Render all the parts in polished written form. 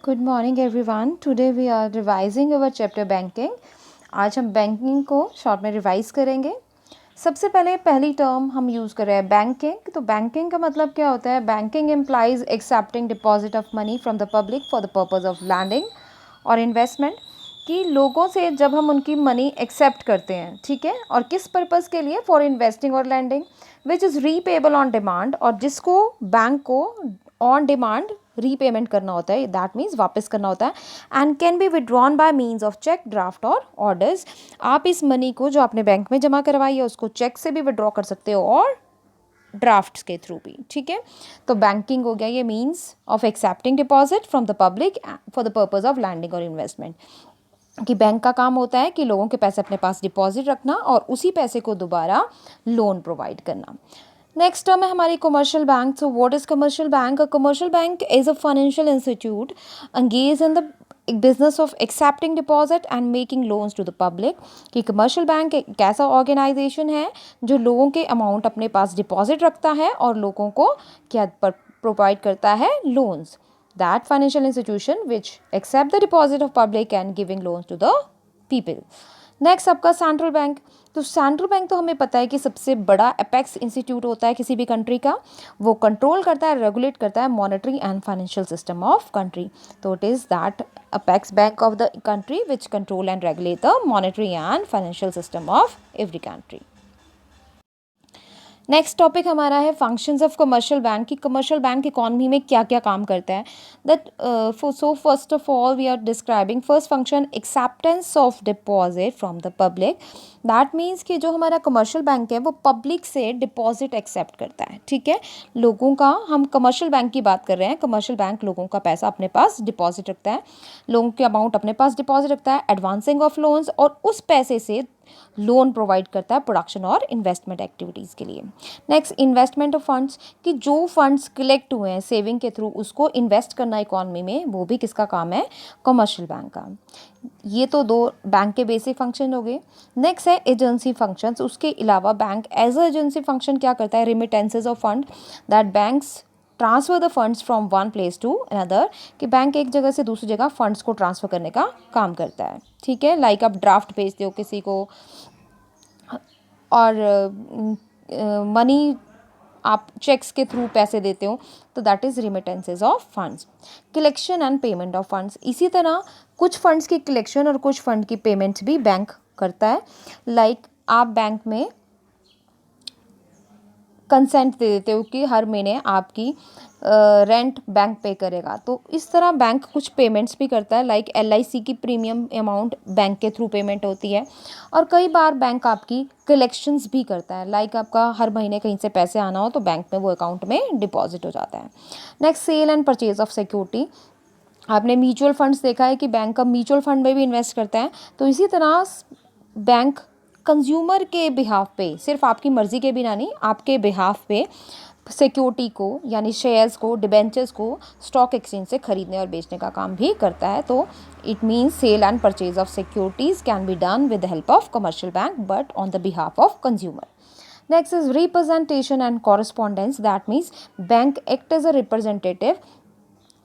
Good morning everyone. Today we are revising our chapter banking. आज हम banking को short में रिवाइज करेंगे। सबसे पहले पहली टर्म हम यूज़ कर रहे हैं बैंकिंग। तो बैंकिंग का मतलब क्या होता है? Banking implies accepting deposit of money from the public for the purpose of lending और इन्वेस्टमेंट। कि लोगों से जब हम उनकी मनी एक्सेप्ट करते हैं, ठीक है, और किस पर्पज़ के लिए? फॉर इन्वेस्टिंग और lending, which is repayable on demand, और जिसको बैंक को ऑन डिमांड रीपेमेंट करना होता है, दैट मीन्स वापस करना होता है। And can be withdrawn by means of cheque, draft और ऑर्डर्स। आप इस मनी को जो आपने बैंक में जमा करवाई है उसको चेक से भी विड्रॉ कर सकते हो और ड्राफ्ट्स के थ्रू भी, ठीक है। तो बैंकिंग हो गया ये means of accepting deposit from the public for the purpose of lending और इन्वेस्टमेंट। कि बैंक का काम होता है कि लोगों के पैसे अपने पास डिपॉजिट रखना और उसी पैसे को दोबारा लोन प्रोवाइड करना। नेक्स्ट टर्म है हमारी commercial bank. So what is commercial bank? A commercial bank is a financial institute engaged in the business of accepting deposit and making loans to the public। कि commercial bank एक ऐसा organisation है जो लोगों के amount अपने पास deposit रखता है और लोगों को क्या प्रोवाइड करता है? Loans. That financial institution which accept the deposit of public and giving loans to the people. Next आपका सेंट्रल बैंक। तो सेंट्रल बैंक तो हमें पता है कि सबसे बड़ा अपेक्स इंस्टीट्यूट होता है किसी भी कंट्री का। वो कंट्रोल करता है, रेगुलेट करता है monetary and financial system of country. तो it is that apex bank of the country which control and regulate the monetary and financial system of every country. Next topic हमारा है functions of commercial bank. की commercial bank economy में क्या क्या काम करता है? That so first of all we are describing first function acceptance of deposit from the public. That means कि जो हमारा कमर्शियल बैंक है वो पब्लिक से डिपॉजिट एक्सेप्ट करता है, ठीक है। लोगों का, हम कमर्शियल बैंक की बात कर रहे हैं। कमर्शियल बैंक लोगों का पैसा अपने पास डिपॉजिट रखता है, लोगों के अमाउंट अपने पास डिपॉजिट रखता है, एडवांसिंग ऑफ लोन्स, और उस पैसे से लोन प्रोवाइड करता है प्रोडक्शन और इन्वेस्टमेंट एक्टिविटीज़ के लिए। Next investment of funds. कि जो फंड्स कलेक्ट हुए हैं सेविंग के थ्रू उसको इन्वेस्ट करना इकॉनमी में, वो भी किसका काम है? कमर्शियल बैंक का। ये तो दो बैंक के बेसिक फंक्शन हो गए। नेक्स्ट है एजेंसी फंक्शंस। उसके अलावा bank as a agency function क्या करता है? Remittances of fund, that banks transfer the funds from one place to another. कि बैंक एक जगह से दूसरी जगह फंड्स को ट्रांसफर करने का काम करता है, ठीक है। लाइक आप ड्राफ्ट भेजते हो किसी को, और मनी आप चेक्स के थ्रू पैसे देते हो, तो that is remittances of funds. Collection and payment of funds. इसी तरह कुछ फंड्स की कलेक्शन और कुछ फंड की पेमेंट्स भी बैंक करता है। लाइक आप बैंक में कंसेंट दे देते हो कि हर महीने आपकी रेंट बैंक पे करेगा, तो इस तरह बैंक कुछ पेमेंट्स भी करता है। लाइक LIC की प्रीमियम अमाउंट बैंक के थ्रू पेमेंट होती है, और कई बार बैंक आपकी कलेक्शंस भी करता है। लाइक आपका हर महीने कहीं से पैसे आना हो तो बैंक में वो अकाउंट में डिपॉजिट हो जाता है। Next sale and purchase of security. आपने म्यूचुअल फंड्स देखा है कि बैंक का म्यूचुअल फंड में भी इन्वेस्ट करता है, तो इसी तरह बैंक कंज्यूमर के बिहाफ पे, सिर्फ आपकी मर्ज़ी के बिना नहीं, आपके बिहाफ पे सिक्योरिटी को यानी शेयर्स को, डिबेंचर्स को स्टॉक एक्सचेंज से खरीदने और बेचने का काम भी करता है। तो it means sale and purchase of securities can be done with the help of commercial bank but on the behalf of consumer. Next is representation and correspondence. That means bank act as a representative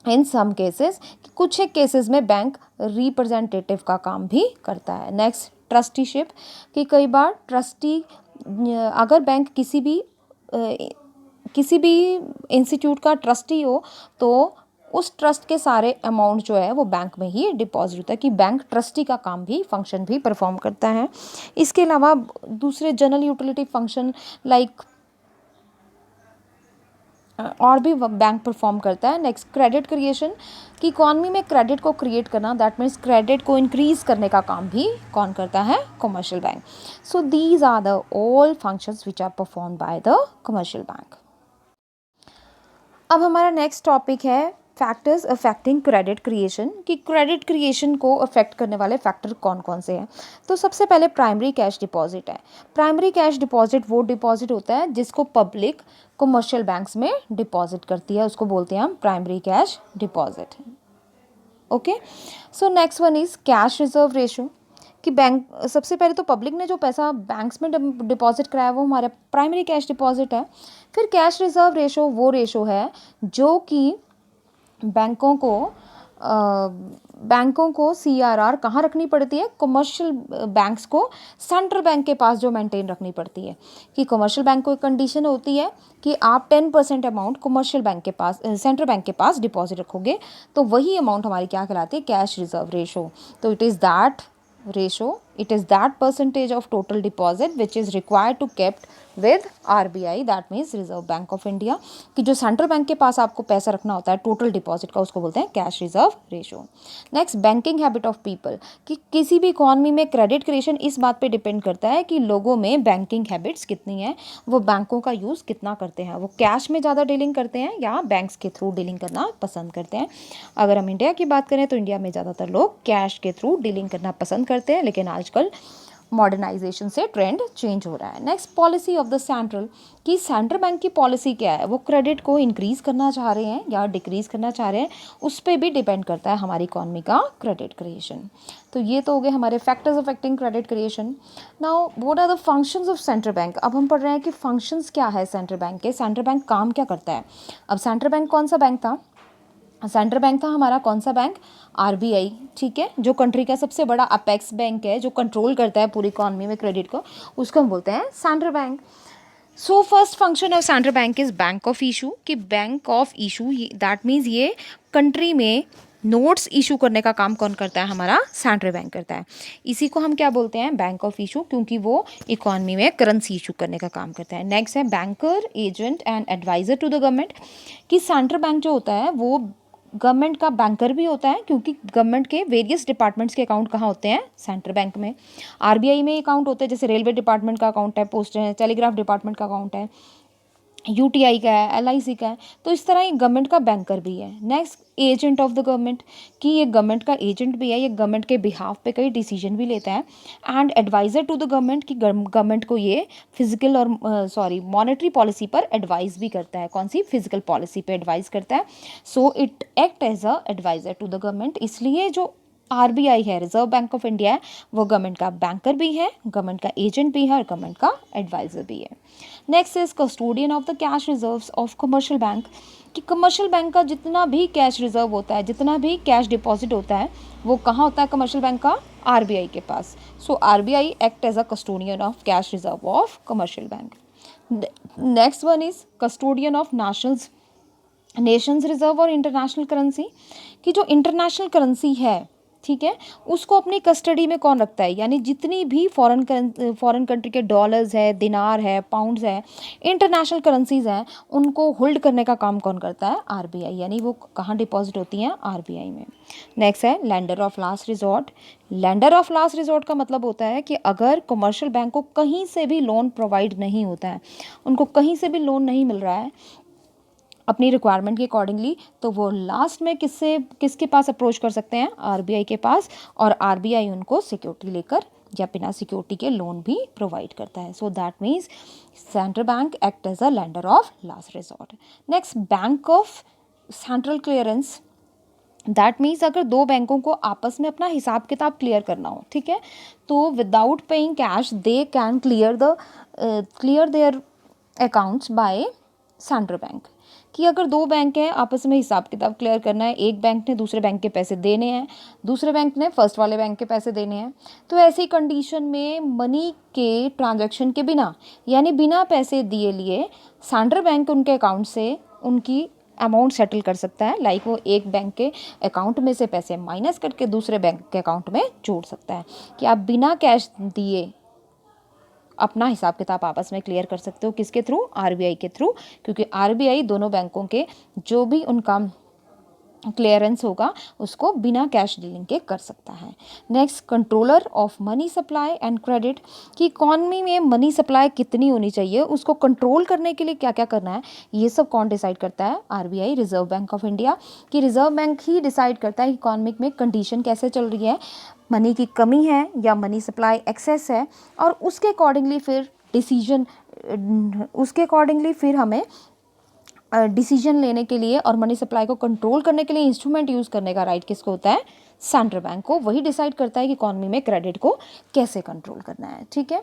in some cases. कुछ एक cases में bank representative का काम भी करता है। Next trusteeship. कि कई बार ट्रस्टी, अगर बैंक किसी भी इंस्टीट्यूट का ट्रस्टी हो तो उस ट्रस्ट के सारे अमाउंट जो है वो बैंक में ही डिपॉजिट होता है। कि बैंक ट्रस्टी का काम भी, फंक्शन भी परफॉर्म करता है। इसके अलावा दूसरे जनरल यूटिलिटी फंक्शन लाइक और भी बैंक परफॉर्म करता है। Next credit creation. कि इकॉनमी में क्रेडिट को क्रिएट करना, दैट मीन्स क्रेडिट को इंक्रीज करने का काम भी कौन करता है? Commercial bank. So these are the all functions which are perform by the commercial bank. अब हमारा नेक्स्ट टॉपिक है फैक्टर्स अफेक्टिंग क्रेडिट क्रिएशन। कि क्रेडिट क्रिएशन को अफेक्ट करने वाले फैक्टर कौन कौन से हैं? तो सबसे पहले प्राइमरी कैश डिपॉजिट है। प्राइमरी कैश डिपॉजिट वो डिपॉजिट होता है जिसको पब्लिक कमर्शियल बैंक्स में डिपॉजिट करती है, उसको बोलते हैं हम primary cash deposit. Okay, so next one is cash reserve ratio. कि बैंक, सबसे पहले तो पब्लिक ने जो पैसा बैंक्स में डिपॉजिट कराया वो हमारा प्राइमरी कैश डिपॉजिट है। फिर कैश रिजर्व रेशो वो रेशो है जो कि बैंकों को बैंकों को CRR कहाँ रखनी पड़ती है, कमर्शियल बैंक्स को सेंट्रल बैंक के पास जो मेंटेन रखनी पड़ती है, कि कमर्शियल बैंक को एक कंडीशन होती है कि आप 10% अमाउंट कमर्शियल बैंक के पास, सेंट्रल बैंक के पास डिपॉजिट रखोगे, तो वही अमाउंट हमारी क्या कहलाती है, कैश रिजर्व रेशो। तो it is that ratio, it is that percentage of total deposit which is required to kept with RBI, that means Reserve Bank of India, कि जो सेंट्रल बैंक के पास आपको पैसा रखना होता है टोटल डिपॉजिट का, उसको बोलते हैं cash reserve ratio. Next, banking habit of people, कि किसी भी इकॉनमी में क्रेडिट क्रिएशन इस बात पे डिपेंड करता है कि लोगों में बैंकिंग हैबिट्स कितनी है, वो बैंकों का यूज़ कितना करते हैं, वो कैश में ज़्यादा डीलिंग करते हैं या बैंक्स के थ्रू डीलिंग करना पसंद करते हैं। अगर हम इंडिया की बात करें तो इंडिया में ज़्यादातर लोग कैश के थ्रू डीलिंग करना पसंद करते हैं, लेकिन आजकल मॉडर्नाइजेशन से ट्रेंड चेंज हो रहा है। Next, policy of the central, कि सेंट्रल बैंक की पॉलिसी क्या है, वो क्रेडिट को इंक्रीज़ करना चाह रहे हैं या डिक्रीज़ करना चाह रहे हैं, उस पर भी डिपेंड करता है हमारी इकॉनमी का क्रेडिट क्रिएशन। तो ये तो हो गए हमारे factors affecting credit creation. Now what are the functions of central bank. अब हम पढ़ रहे हैं कि फंक्शंस क्या है सेंट्रल बैंक के, सेंट्रल बैंक काम क्या करता है। अब सेंट्रल बैंक कौन सा बैंक था, सेंट्रल बैंक था हमारा कौन सा बैंक, RBI, ठीक है, जो कंट्री का सबसे बड़ा अपेक्स बैंक है, जो कंट्रोल करता है पूरी इकॉनमी में क्रेडिट को, उसको हम बोलते हैं central bank. So first function of central bank is bank of issue, कि bank of issue, that means ये कंट्री में नोट्स इशू करने का काम कौन करता है, हमारा सेंट्रल बैंक करता है। इसी को हम क्या बोलते हैं, बैंक ऑफ इशू, क्योंकि वो इकॉनमी में करेंसी इशू करने का काम करता है। नेक्स्ट है banker, agent and adviser to the government, कि सेंट्रल बैंक जो होता है वो गवर्नमेंट का बैंकर भी होता है, क्योंकि गवर्नमेंट के वेरियस डिपार्टमेंट्स के अकाउंट कहाँ होते हैं, सेंट्रल बैंक में। RBI में अकाउंट होते हैं, जैसे रेलवे डिपार्टमेंट का अकाउंट है, पोस्ट है, टेलीग्राफ डिपार्टमेंट का अकाउंट है, UTI का है, LIC का है, तो इस तरह ये गवर्नमेंट का बैंकर भी है। Next, agent of the government, कि ये गवर्नमेंट का एजेंट भी है, ये गवर्नमेंट के बिहाफ पे कई डिसीजन भी लेता है। And adviser to the government, कि गवर्नमेंट को ये फिजिकल और मॉनेटरी पॉलिसी पर एडवाइस भी करता है, कौन सी, फिजिकल पॉलिसी पे एडवाइस करता है। So it act as a adviser to the government. इसलिए जो RBI है, रिजर्व बैंक ऑफ इंडिया है, वो गवर्नमेंट का बैंकर भी है, गवर्नमेंट का एजेंट भी है और गवर्नमेंट का एडवाइज़र भी है। Next is custodian of the cash reserves of commercial bank, कि कमर्शियल बैंक का जितना भी कैश रिजर्व होता है, जितना भी कैश डिपॉजिट होता है, वो कहाँ होता है कमर्शियल बैंक का, RBI के पास। सो RBI act as a custodian of cash reserve of commercial bank. Next one is custodian of nation's reserve और इंटरनेशनल करेंसी, कि जो इंटरनेशनल करेंसी है, ठीक है, उसको अपनी कस्टडी में कौन रखता है, यानी जितनी भी फॉरेन कंट्री के डॉलर्स है, दिनार है, पाउंड्स है, इंटरनेशनल करेंसीज हैं, उनको होल्ड करने का काम कौन करता है, RBI, यानी वो कहाँ डिपॉजिट होती हैं, RBI में। नेक्स्ट है lender of last resort. Lender of last resort का मतलब होता है कि अगर कमर्शियल बैंक को कहीं से भी लोन प्रोवाइड नहीं होता है, उनको कहीं से भी लोन नहीं मिल रहा है अपनी रिक्वायरमेंट के अकॉर्डिंगली, तो वो लास्ट में किसके पास अप्रोच कर सकते हैं, RBI के पास, और RBI उनको सिक्योरिटी लेकर या बिना सिक्योरिटी के लोन भी प्रोवाइड करता है। So that means central bank act as a lender of last resort. Next, bank of central clearance, that means अगर दो बैंकों को आपस में अपना हिसाब किताब क्लियर करना हो, ठीक है, तो without paying cash they can clear their accounts by central bank, कि अगर दो बैंक हैं आपस में हिसाब किताब क्लियर करना है, एक बैंक ने दूसरे बैंक के पैसे देने हैं, दूसरे बैंक ने फर्स्ट वाले बैंक के पैसे देने हैं, तो ऐसी कंडीशन में मनी के ट्रांजैक्शन के बिना, यानी बिना पैसे दिए लिए, सेंट्रल बैंक उनके अकाउंट से उनकी अमाउंट सेटल कर सकता है। लाइक वो एक बैंक के अकाउंट में से पैसे माइनस करके दूसरे बैंक के अकाउंट में जोड़ सकता है, कि आप बिना कैश दिए अपना हिसाब किताब आपस में क्लियर कर सकते हो, किसके थ्रू, RBI के थ्रू, क्योंकि RBI दोनों बैंकों के जो भी उनका क्लियरेंस होगा उसको बिना कैश डीलिंग के कर सकता है। Next, controller of money supply and credit, कि इकॉनमी में मनी सप्लाई कितनी होनी चाहिए, उसको कंट्रोल करने के लिए क्या क्या करना है, ये सब कौन डिसाइड करता है, RBI, reserve bank of India, कि रिजर्व बैंक ही डिसाइड करता है इकॉनमिक में कंडीशन कैसे चल रही है, मनी की कमी है या मनी सप्लाई एक्सेस है, और उसके अकॉर्डिंगली फिर हमें डिसीजन लेने के लिए और मनी सप्लाई को कंट्रोल करने के लिए इंस्ट्रूमेंट यूज़ करने का राइट किसको होता है, सेंट्रल बैंक को। वही डिसाइड करता है कि इकॉनमी में क्रेडिट को कैसे कंट्रोल करना है, ठीक है।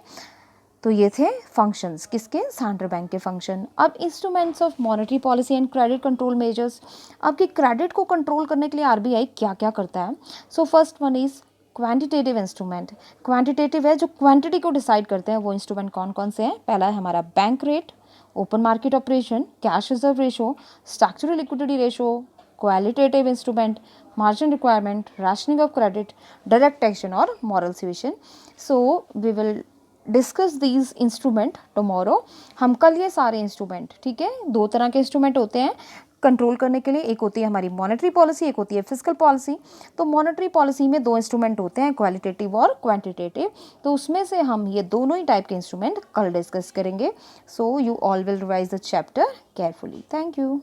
तो ये थे फंक्शंस किसके, सेंट्रल बैंक के फंक्शन। अब instruments of monetary policy and credit control measures. आपके क्रेडिट को कंट्रोल करने के लिए आरबीआई क्या क्या करता है। So first one is quantitative instrument. Quantitative है, जो क्वांटिटी को डिसाइड करते हैं, वो इंस्ट्रूमेंट कौन कौन से हैं। पहला है हमारा bank rate, open market operation, cash reserve ratio, structural liquidity ratio, qualitative instrument, margin requirement, rationing of credit, direct action और moral solution. So we will discuss these instrument tomorrow. हम कल ये सारे इंस्ट्रूमेंट, ठीक है, दो तरह के इंस्ट्रूमेंट होते हैं कंट्रोल करने के लिए, एक होती है हमारी मॉनेटरी पॉलिसी, एक होती है फिजिकल पॉलिसी। तो मॉनेटरी पॉलिसी में दो इंस्ट्रूमेंट होते हैं, क्वालिटेटिव और क्वांटिटेटिव। तो उसमें से हम ये दोनों ही टाइप के इंस्ट्रूमेंट कल डिस्कस करेंगे। So you all will revise the chapter carefully. Thank you.